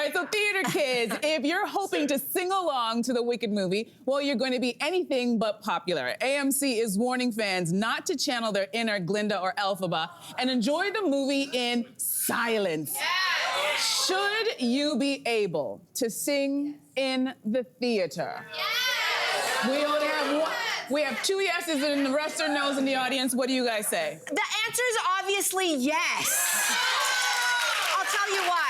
right, so theater kids, if you're hoping to sing along to the Wicked movie, well, you're going to be anything but popular. AMC is warning fans not to channel their inner Glinda or Elphaba and enjoy the movie in silence. Yes. Should you be able to sing in the theater? Yes. We only have one. We have 2 yeses and the rest are no's in the audience. What do you guys say? The answer is obviously yes. I'll tell you why.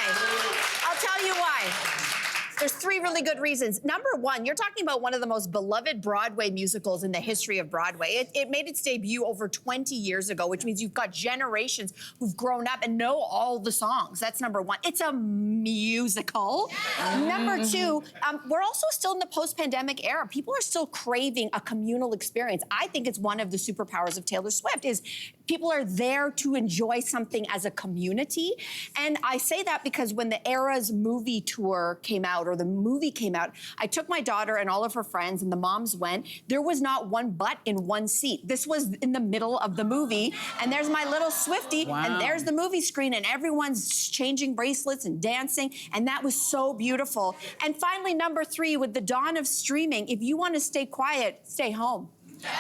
There's 3 really good reasons. Number 1, you're talking about one of the most beloved Broadway musicals in the history of Broadway. It made its debut over 20 years ago, which means you've got generations who've grown up and know all the songs. That's number 1. It's a musical. Yeah. Number 2, we're also still in the post-pandemic era. People are still craving a communal experience. I think it's one of the superpowers of Taylor Swift is people are there to enjoy something as a community. And I say that because when the Eras movie tour came out, or the movie came out, I took my daughter and all of her friends and the moms went. There was not one butt in one seat. This was in the middle of the movie, and there's my little Swiftie, and there's the movie screen, and everyone's changing bracelets and dancing, and that was so beautiful. And finally, number 3, with the dawn of streaming, if you want to stay quiet, stay home. That's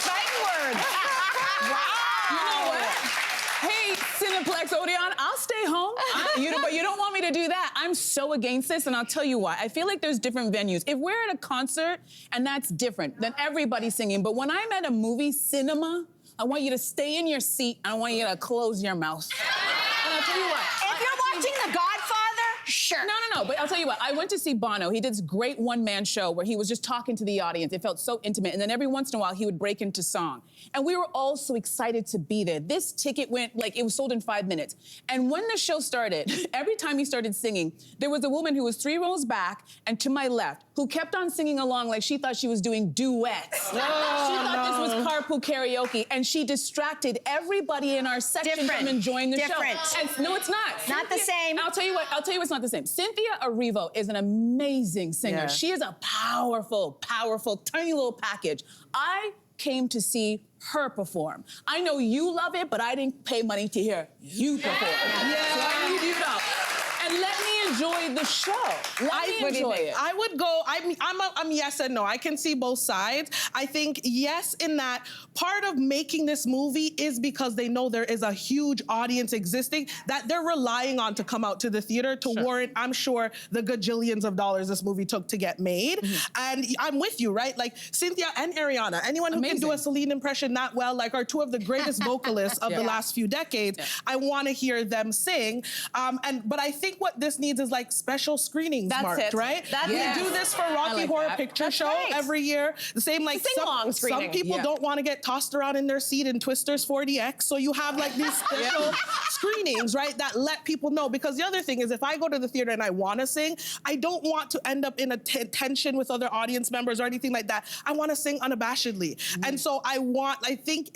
fighting words. You know what? Hey, Cineplex Odeon, I'll stay home. But you don't want me to do that. I'm so against this, and I'll tell you why. I feel like there's different venues. If we're at a concert, and that's different, then everybody's singing. But when I'm at a movie cinema, I want you to stay in your seat, and I want you to close your mouth. And I'll tell you what. If you're watching The Godfather, sure. No, but I'll tell you what. I went to see Bono. He did this great one-man show where he was just talking to the audience. It felt so intimate. And then every once in a while, he would break into song. And we were all so excited to be there. This ticket went, like, it was sold in 5 minutes. And when the show started, every time he started singing, there was a woman who was 3 rows back and to my left who kept on singing along like she thought she was doing duets. She thought this was carpool karaoke, and she distracted everybody in our section from enjoying the show. And no, it's not. Not the same. I'll tell you what's not the same. Cynthia Erivo is an amazing singer. Yeah. She is a powerful, tiny little package. I came to see her perform. I know you love it, but I didn't pay money to hear you perform. Yeah. So I need you to know. And let me enjoy the show. Let me enjoy it. I would go, I'm yes and no. I can see both sides. I think yes in that part of making this movie is because they know there is a huge audience existing that they're relying on to come out to the theater to warrant, I'm sure, the gajillions of dollars this movie took to get made. And I'm with you, right? Like Cynthia and Ariana, anyone who can do a Celine impression that well, like are 2 of the greatest vocalists of the last few decades. I want to hear them sing. But I think what this needs is like special screenings marked, right? We do this for Rocky Horror Picture Show every year. The same like some people don't want to get tossed around in their seat in Twisters 4DX, so you have like these special screenings, right, that let people know. Because the other thing is, if I go to the theater and I want to sing, I don't want to end up in a tension with other audience members or anything like that. I want to sing unabashedly. And so I think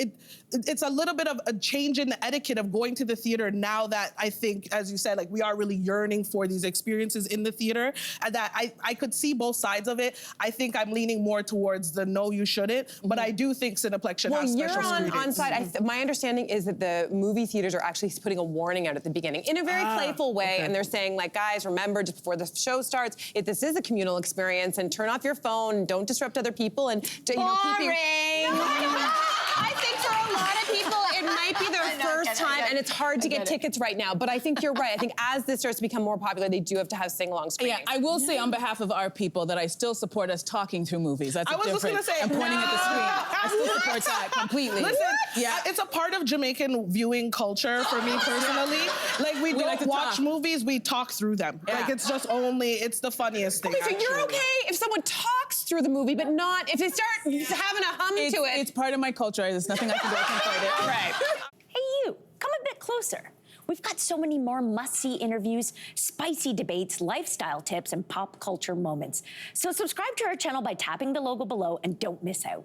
it's a little bit of a change in the etiquette of going to the theater now that I think, as you said, like we are really yearning for these experiences in the theater, and that I could see both sides of it. I think I'm leaning more towards the no, you shouldn't, but I do think Cineplex should have special screenings. On site. My understanding is that the movie theaters are actually putting a warning out at the beginning in a very playful way, and they're saying, like, guys, remember just before the show starts, if this is a communal experience, and turn off your phone, don't disrupt other people, and keep I think for a lot of people, it might be their first time, and it's hard to get tickets right now. But I think you're right. I think as this starts to become more popular, they do have to have sing-along screenings. Yeah, I will say on behalf of our people that I still support us talking through movies. That's a difference. And pointing at the screen. I still support that completely. Listen, it's a part of Jamaican viewing culture for me personally. Like we don't watch movies, we talk through them. Like it's just it's the funniest thing. Okay, so you're okay if someone talks through the movie, but not if they start having a hum to it. It's part of my culture. There's nothing I can do. I can fight it. Right. Hey, you, come a bit closer. We've got so many more must-see interviews, spicy debates, lifestyle tips, and pop culture moments. So subscribe to our channel by tapping the logo below and don't miss out.